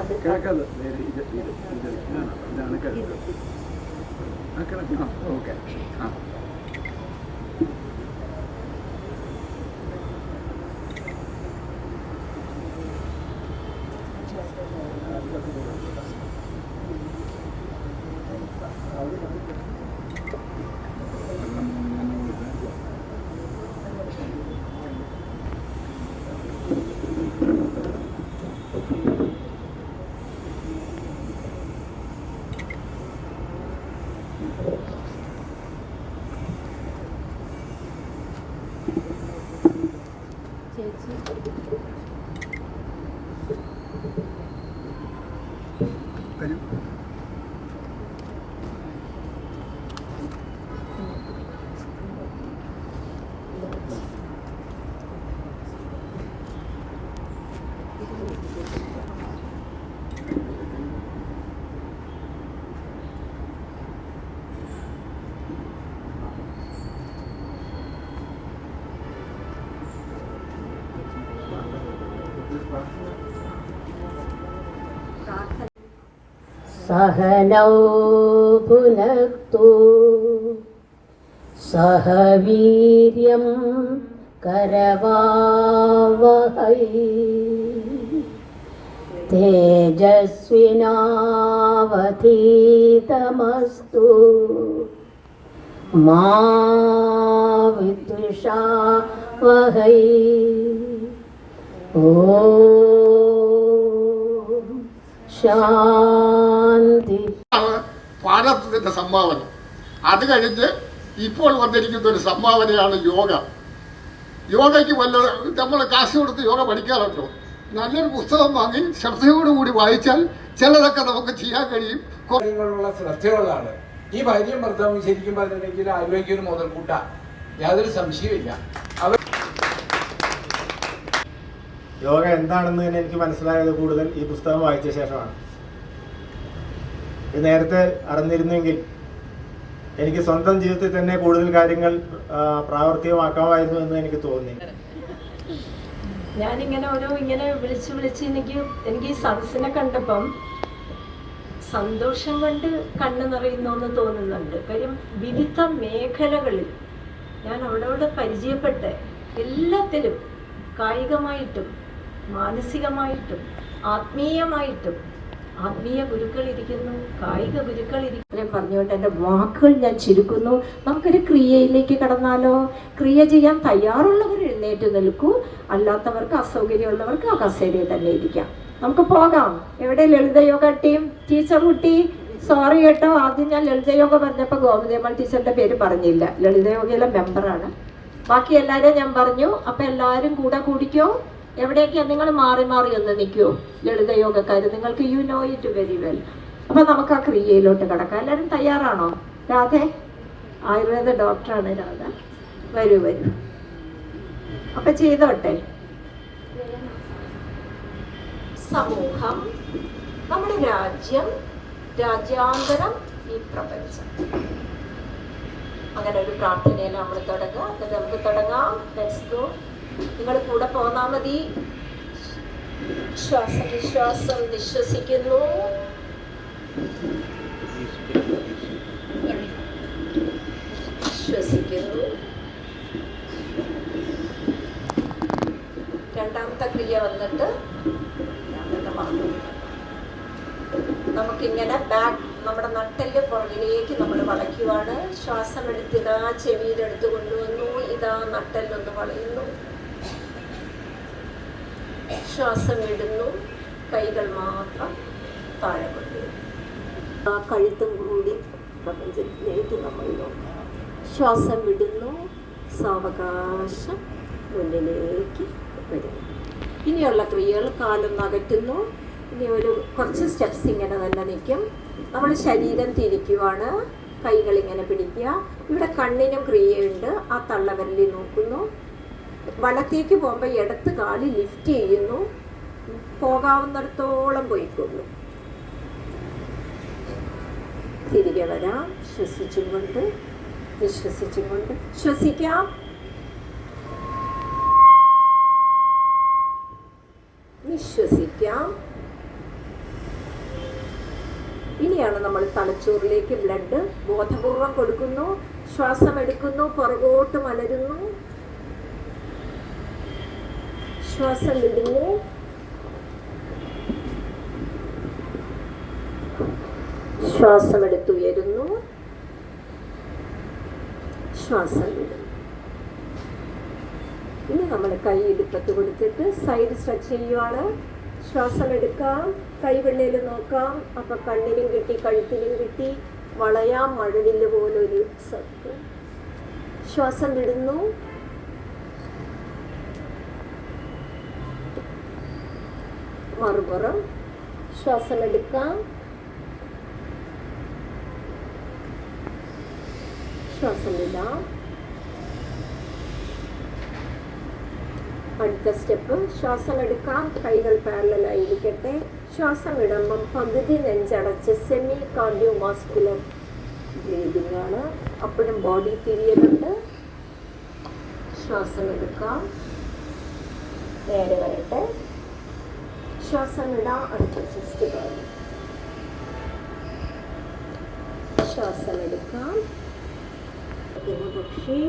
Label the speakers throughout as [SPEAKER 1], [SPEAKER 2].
[SPEAKER 1] കിഴക്കത് ഇതാണ് കിഴക്ക്. ഓക്കെ. ആ വരും.
[SPEAKER 2] सहनौ भुनक्तु सह वीर्यं करवावहै तेजस्विनावधीतमस्तु मा विद्विषावहै. ശാന്തി.
[SPEAKER 3] ഭാരതത്തിൻ്റെ സംഭാവന. അത് കഴിഞ്ഞ് ഇപ്പോൾ വന്നിരിക്കുന്ന ഒരു സംഭാവനയാണ് യോഗ. യോഗയ്ക്ക് വല്ല നമ്മൾ കാശ് കൊടുത്ത് യോഗ പഠിക്കാറുണ്ടോ? നല്ലൊരു പുസ്തകം വാങ്ങി ശ്രദ്ധയോടുകൂടി വായിച്ചാൽ ചിലതൊക്കെ നമുക്ക് ചെയ്യാൻ കഴിയും.
[SPEAKER 4] കാര്യങ്ങളുള്ള ശ്രദ്ധയുള്ളതാണ് ഈ ഭാര്യയും ഭർത്താവും. ശരിക്കും പറഞ്ഞിട്ടുണ്ടെങ്കിൽ ആരോഗ്യ ഒരു മുതൽക്കൂട്ട, യാതൊരു സംശയമില്ല.
[SPEAKER 5] യോഗ എന്താണെന്ന് തന്നെ എനിക്ക് മനസ്സിലായത് കൂടുതൽ ഈ പുസ്തകം വായിച്ച ശേഷമാണ്. ഇത് നേരത്തെ അറിഞ്ഞിരുന്നെങ്കിൽ എനിക്ക് സ്വന്തം ജീവിതത്തിൽ തന്നെ കൂടുതൽ കാര്യങ്ങൾ പ്രാവർത്തികമാക്കാമായിരുന്നു എന്ന് എനിക്ക് തോന്നി.
[SPEAKER 2] ഞാനിങ്ങനെ ഇങ്ങനെ വിളിച്ച് എനിക്ക് ഈ സദസ്സിനെ കണ്ടപ്പം സന്തോഷം കൊണ്ട് കണ്ണു നിറയുന്നു തോന്നുന്നുണ്ട്. കാര്യം വിവിധ മേഖലകളിൽ ഞാൻ അവിടെ പരിചയപ്പെട്ട് എല്ലാത്തിലും കായികമായിട്ടും മാനസികമായിട്ടും ആത്മീയമായിട്ടും ആത്മീയ ഗുരുക്കൾ ഇരിക്കുന്നു, കായിക ഗുരുക്കൾ ഇരിക്കുന്നു പറഞ്ഞുകൊണ്ട് എൻ്റെ വാക്കുകൾ ഞാൻ ചുരുക്കുന്നു. നമുക്കൊരു ക്രിയയിലേക്ക് കടന്നാലോ? ക്രിയ ചെയ്യാൻ തയ്യാറുള്ളവർ എഴുന്നേറ്റ് നിൽക്കൂ, അല്ലാത്തവർക്ക് അസൗകര്യമുള്ളവർക്ക് ആ കസേരയിൽ തന്നെ ഇരിക്കാം. നമുക്ക് പോകാം. എവിടെ ലളിതയോഗ ടീം? ടീച്ചർ കുട്ടി സോറി കേട്ടോ, ആദ്യം ഞാൻ ലളിതയോഗ പറഞ്ഞപ്പോൾ ഗോമതിയമ്മ ടീച്ചറിൻ്റെ പേര് പറഞ്ഞില്ല. ലളിതയോഗയിലെ മെമ്പറാണ്. ബാക്കി എല്ലാവരെയും ഞാൻ പറഞ്ഞു. അപ്പം എല്ലാവരും കൂടെ കൂടിക്കോ. എവിടേക്കാണ് നിങ്ങൾ മാറി മാറി ഒന്ന് നിൽക്കുമോ ലളിതയോഗക്കാർ? നിങ്ങൾക്ക് you know it very well. അപ്പം നമുക്ക് ആ ക്രിയയിലോട്ട് കിടക്കാം. എല്ലാവരും തയ്യാറാണോ? രാധേ ആയുർവേദ ഡോക്ടറാണ് രാധ. വരൂ വരൂ. അപ്പം ചെയ്തോട്ടെ. സമൂഹം, നമ്മുടെ രാജ്യം, രാജ്യാന്തരം, ഈ പ്രപഞ്ചം. അങ്ങനെ ഒരു പ്രാർത്ഥനയിൽ നമ്മൾ തുടങ്ങാം. എന്നിട്ട് നമുക്ക് തുടങ്ങാം. Let's go. നിങ്ങൾ കൂടെ പോന്നാൽ മതി. ശ്വാസം വിശ്വാസം വിശ്വസിക്കുന്നു. വിശ്വസിക്കുന്നു. രണ്ടാമത്തെ ക്രിയ വന്നിട്ട് നമുക്കിങ്ങനെ നമ്മുടെ നട്ടെല്ല് പുറകിലേക്ക് നമ്മൾ വളയ്ക്കുവാണ്. ശ്വാസം എടുത്തിതാ ചെവിയിലെടുത്ത് കൊണ്ടുവന്നു. ഇതാ നട്ടെല്ലൊന്ന് വളയുന്നു. ശ്വാസം വിടുന്നു. കൈകൾ മാത്രം താഴെ കൊണ്ടുവരും. ആ കഴുത്തും കൂടി പ്രപഞ്ചത്തിലേക്ക് നമ്മൾ നോക്കാം. ശ്വാസം വിടുന്നു. സാവകാശം മുന്നിലേക്ക് വരുന്നു. ഇനിയുള്ള ക്രിയകൾ കാലൊന്ന് അകറ്റുന്നു. ഇനി കുറച്ച് സ്റ്റെപ്സ് ഇങ്ങനെ തന്നെ നിൽക്കും. നമ്മൾ ശരീരം തിരിക്കുവാണ്. കൈകളിങ്ങനെ പിടിക്കുക. ഇവിടെ കണ്ണിനും ക്രിയയുണ്ട്. ആ തള്ളവിരലിൽ നോക്കുന്നു. വലത്തേക്ക് പോകുമ്പോൾ ഇടത്ത് കാല് ലിഫ്റ്റ് ചെയ്യുന്നു. പോകാവുന്നിടത്തോളം പോയിക്കൊള്ളു. തിരികെ വരാം. ശ്വസിച്ചും കൊണ്ട് വിശ്വസിച്ചും കൊണ്ട് ശ്വസിക്കാം. വിശ്വസിക്കാം. നമ്മൾ തലച്ചോറിലേക്ക് ബ്ലഡ് ബോധപൂർവം കൊടുക്കുന്നു. ശ്വാസം എടുക്കുന്നു, പുറകോട്ട് മലരുന്നു, ശ്വാസം വിടുന്നു, ശ്വാസം എടുത്തുയരുന്നു, ശ്വാസം വിടുന്നു. ഇനി നമ്മൾ കൈ ഇടുപ്പത്ത് കൊടുത്തിട്ട് സൈഡ് സ്ട്രെച്ച് ചെയ്യുവാണ്. ശ്വാസം എടുക്കാം, കൈവെള്ളയിൽ നോക്കാം. അപ്പം കണ്ണിലും കിട്ടി, കഴുത്തിലും കിട്ടി, വളയാം മഴവില്ല് പോലൊരു സർക്കിൾ. ശ്വാസം വിടുന്നു, മറുപുറം. ശ്വാസം എടുക്കാം, ശ്വാസം വിടാം. അടുത്ത സ്റ്റെപ്പ് ശ്വാസം എടുക്കാം, കൈകൾ പാരലായിരിക്കട്ടെ. ശ്വാസം വിടുമ്പം പകുതി നെഞ്ചടച്ച് സെമി കാർഡിയോവാസ്കുലർ ബ്രീതിങ് ആണ്. അപ്പോഴും ബോഡി തിരിയലുണ്ട്. ശ്വാസം എടുക്കാം, നേരെ വരട്ടെ. ശ്വാസം വിടാം, അടുത്ത ചെസ്റ്റ് കാർഡ്. ശ്വാസം എടുക്കാം, പക്ഷി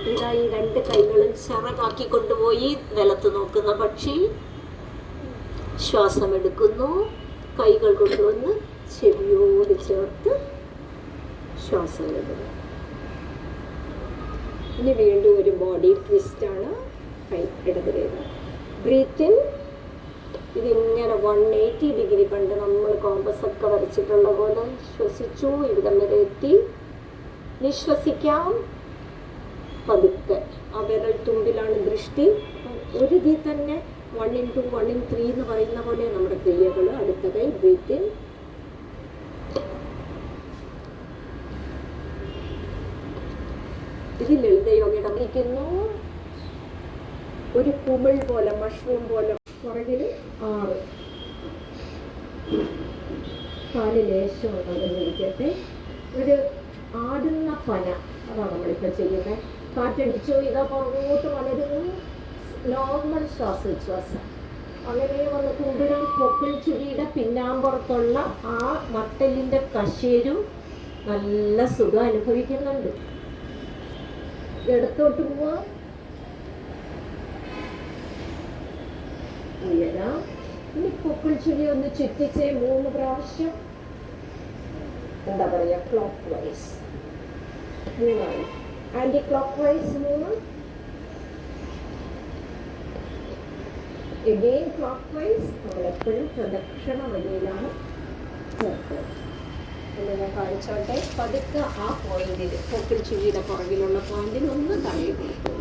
[SPEAKER 2] ഇതായി രണ്ട് കൈകളും ചിറകാക്കി കൊണ്ടുപോയി നിലത്ത് നോക്കുന്ന പക്ഷി. ശ്വാസം എടുക്കുന്നു, കൈകൾ കൊണ്ടുവന്ന് ചെവിയോട് ചേർത്ത് ശ്വാസം വിടുന്നു. ഇനി വീണ്ടും ഒരു ബോഡി ട്വിസ്റ്റ് ആണ്. കൈ ഇടതിലേത് ബ്രീത്തിൻ. ഇതിങ്ങനെ 180 ഡിഗ്രി പണ്ട് നമ്മൾ കോമ്പസ് ഒക്കെ വരച്ചിട്ടുള്ള പോലെ ശ്വസിച്ചു, ഇവിടം വരെ എത്തി. നിശ്വസിക്കാം പതുക്കെ. ആ വിരൽ തുമ്പിലാണ് ദൃഷ്ടി. ഒരു ഇതിൽ തന്നെ 1 into 1 in 3 എന്ന് പറയുന്ന പോലെ നമ്മുടെ ക്രിയകൾ. അടുത്ത കൈ ബ്രീത്തിൻ. ഇത് ലളിതയോഗയുടെ ഇരിക്കുന്നു. ഒരു കുമിൾ പോലെ, മഷ്റൂം പോലെ. പുറകിൽ 6 കാല് ലേശമുള്ളതിരിക്കട്ടെ. ഒരു ആടുന്ന പന, അതാണ് നമ്മളിപ്പോൾ ചെയ്യുന്നത്. കാറ്റടിച്ചു, ഇതാ പുറകോട്ട് വളരുന്നു. നോർമൽ ശ്വാസോച്ഛ്വാസം. അങ്ങനെ വന്ന് കുമ്പിടും പൊക്കിൾ ചുഴിയുടെ പിന്നാമ്പുറത്തുള്ള ആ നട്ടെല്ലിൻ്റെ കശേരും നല്ല സുഖം അനുഭവിക്കുന്നുണ്ട്. ഇടത്തോട്ട് പോവാം, ഉയരാം. ഇനി പൊക്കിൾ ചുഴി ഒന്ന് ചുറ്റിച്ച് 3 പ്രാവശ്യം, എന്താ പറയുക, clock vice 3, anti clock vice 3, again clockwise. നമ്മളെപ്പോഴും പ്രദക്ഷിണ വഴിയിലാണ് നോക്കുന്നത്. എന്ന് ഞാൻ കാണിച്ചോട്ടെ. പതുക്കെ ആ പോയിന്റിൽ, പൊക്കിൾ ചുഴിയുടെ പുറകിലുള്ള പോയിന്റിൽ ഒന്ന് തള്ളി കൊടുക്കും.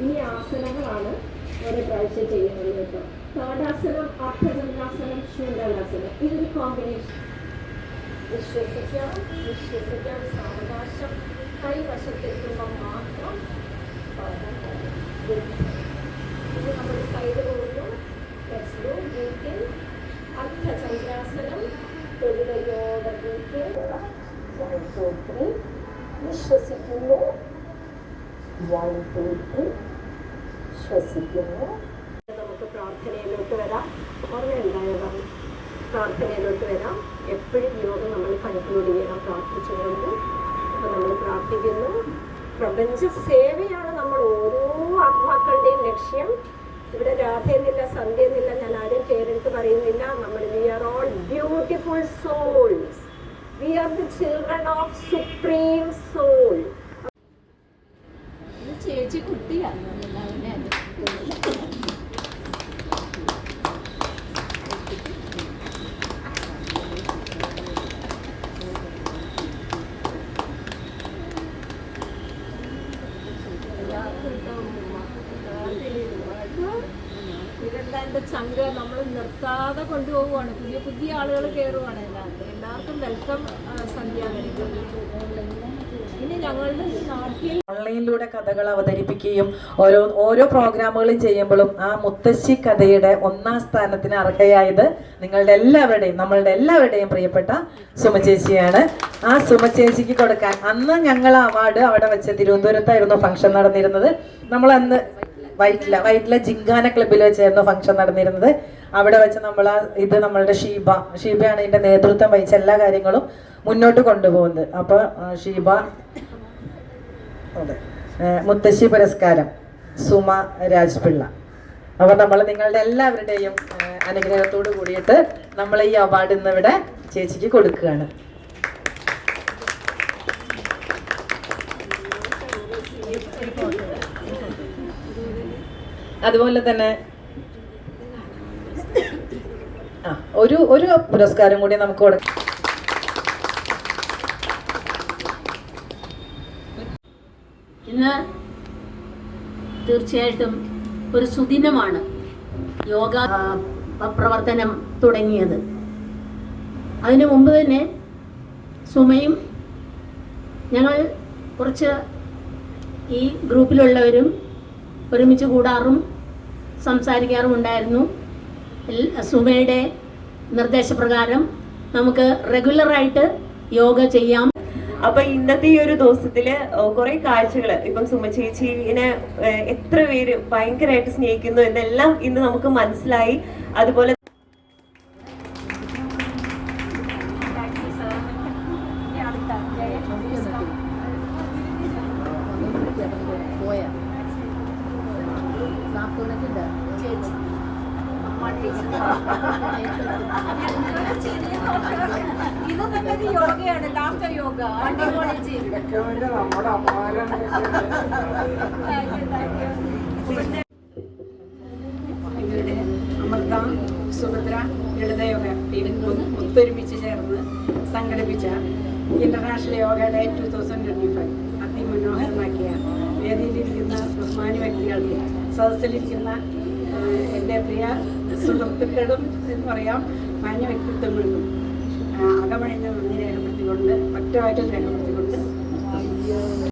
[SPEAKER 2] ഇനി ആസനങ്ങളാണ് ഓരോ പ്രാവശ്യം ചെയ്യുന്നത് കേട്ടോ. താടാസനം, അർത്ഥചന്ദ്രാസനം, ശൂന്യാസനം. ഇതൊരു കോമ്പിനേഷൻ. വിശ്വസിക്കാം, വിശ്വസിക്കാം. സാവകാശം കൈവശത്തെത്തുമ്പോൾ മാത്രം ഇത് നമ്മൾ സൈഡ് പോകുന്നു. അർത്ഥചന്ദ്രാസനം, തൊഴിലയോടെ വിശ്വസിക്കുന്നു, 1 2 3 ശ്വസിക്കുന്നു. നമുക്ക് പ്രാർത്ഥനയിലോട്ട് വരാം. ഓർമ്മയുണ്ടായതാണ്. പ്രാർത്ഥനയിലോട്ട് വരാം. എപ്പോഴും യോഗ നമ്മൾ കൺക്ലൂഡ് ചെയ്യണം പ്രാർത്ഥിച്ചുകൊണ്ട്. അപ്പോൾ നമ്മൾ പ്രാർത്ഥിക്കുന്നു. പ്രപഞ്ച സേവയാണ് നമ്മൾ ഓരോ ആത്മാക്കളുടെയും ലക്ഷ്യം. ഇവിടെ രാധയെന്നില്ല, സന്ധ്യയെന്നില്ല, ഞാൻ ആരും പേരെടുത്ത് പറയുന്നില്ല. നമ്മൾ we are all beautiful souls. We are the children of supreme soul. ചേച്ചി കുട്ടിയാണ്. ഇതെന്താ ചങ്ക നമ്മൾ നിർത്താതെ കൊണ്ടുപോവുകയാണ്. പുതിയ പുതിയ ആളുകൾ കയറുവാണ്. എല്ലാവർക്കും വെൽക്കം സന്ധ്യാവനിക്ക്. ഇനി ഞങ്ങളുടെ നാട്ടിൽ
[SPEAKER 1] ഓൺലൈനിലൂടെ കഥകൾ അവതരിപ്പിക്കുകയും ഓരോ പ്രോഗ്രാമുകളും ചെയ്യുമ്പോഴും ആ മുത്തശ്ശി കഥയുടെ 1ാം സ്ഥാനത്തിന് അർഹയായത് നമ്മളുടെ എല്ലാവരുടെയും പ്രിയപ്പെട്ട സുമചേച്ചിയാണ്. ആ സുമചേച്ചിക്ക് കൊടുക്കാൻ അന്ന് ഞങ്ങൾ അവാർഡ് അവിടെ വെച്ച് തിരുവനന്തപുരത്തായിരുന്നു ഫംഗ്ഷൻ നടന്നിരുന്നത്. നമ്മൾ അന്ന് വൈറ്റില ജിങ്കാന ക്ലബ്ബിൽ വെച്ചായിരുന്നു ഫംഗ്ഷൻ നടന്നിരുന്നത്. അവിടെ വെച്ച് നമ്മൾ ഇത് നമ്മളുടെ ഷീബയാണ് ഇതിന്റെ നേതൃത്വം വഹിച്ച എല്ലാ കാര്യങ്ങളും മുന്നോട്ട് കൊണ്ടുപോകുന്നത്. അപ്പൊ ഷീബ, അതെ, മുത്തശ്ശി പുരസ്കാരം സുമ രാജ്പിള്ള. അപ്പൊ നമ്മൾ നിങ്ങളുടെ എല്ലാവരുടെയും അനുഗ്രഹത്തോട് കൂടിയിട്ട് നമ്മൾ ഈ അവാർഡ് ഇന്നിവിടെ ചേച്ചിക്ക് കൊടുക്കുകയാണ്. അതുപോലെ തന്നെ ഒരു പുരസ്കാരം കൂടി നമുക്ക് കൊടുക്കാം.
[SPEAKER 6] ഇന്ന് തീർച്ചയായിട്ടും ഒരു സുദിനമാണ് യോഗ പ്രവർത്തനം തുടങ്ങിയത്. അതിനു മുമ്പ് തന്നെ സുമയും ഞങ്ങൾ കുറച്ച് ഈ ഗ്രൂപ്പിലുള്ളവരും ഒരുമിച്ച് കൂടാറും സംസാരിക്കാറും ഉണ്ടായിരുന്നു. സുമയുടെ നിർദ്ദേശപ്രകാരം നമുക്ക് റെഗുലറായിട്ട് യോഗ ചെയ്യാം.
[SPEAKER 7] അപ്പൊ ഇന്നത്തെ ഈ ഒരു ദിവസത്തില് കുറെ കാഴ്ചകള്, ഇപ്പം സുമ ചേച്ചിനെ എത്ര പേര് ഭയങ്കരമായിട്ട് സ്നേഹിക്കുന്നു എന്നെല്ലാം ഇന്ന് നമുക്ക് മനസ്സിലായി. അതുപോലെ
[SPEAKER 8] അമൃത, സുഭദ്ര ലളിതയോഗ ടീം ഒത്തൊരുമിച്ച് ചേർന്ന് സംഘടിപ്പിച്ച ഇന്റർനാഷണൽ യോഗ ഡേ 2025 അതിമനോഹരമാക്കിയ വേദിയിലിരിക്കുന്ന ബഹുമാന്യ വ്യക്തികൾക്ക്, സദസ്സിലിരിക്കുന്ന എൻ്റെ പ്രിയ സുഹൃത്തുക്കളും എന്ന് പറയാം, മാന്യ വ്യക്തിത്വങ്ങൾക്കും അകമഴിഞ്ഞ നന്ദി രേഖപ്പെടുത്തിക്കൊണ്ട് ഒറ്റവാറ്റിൽ രേഖപ്പെടുത്തിക്കൊണ്ട്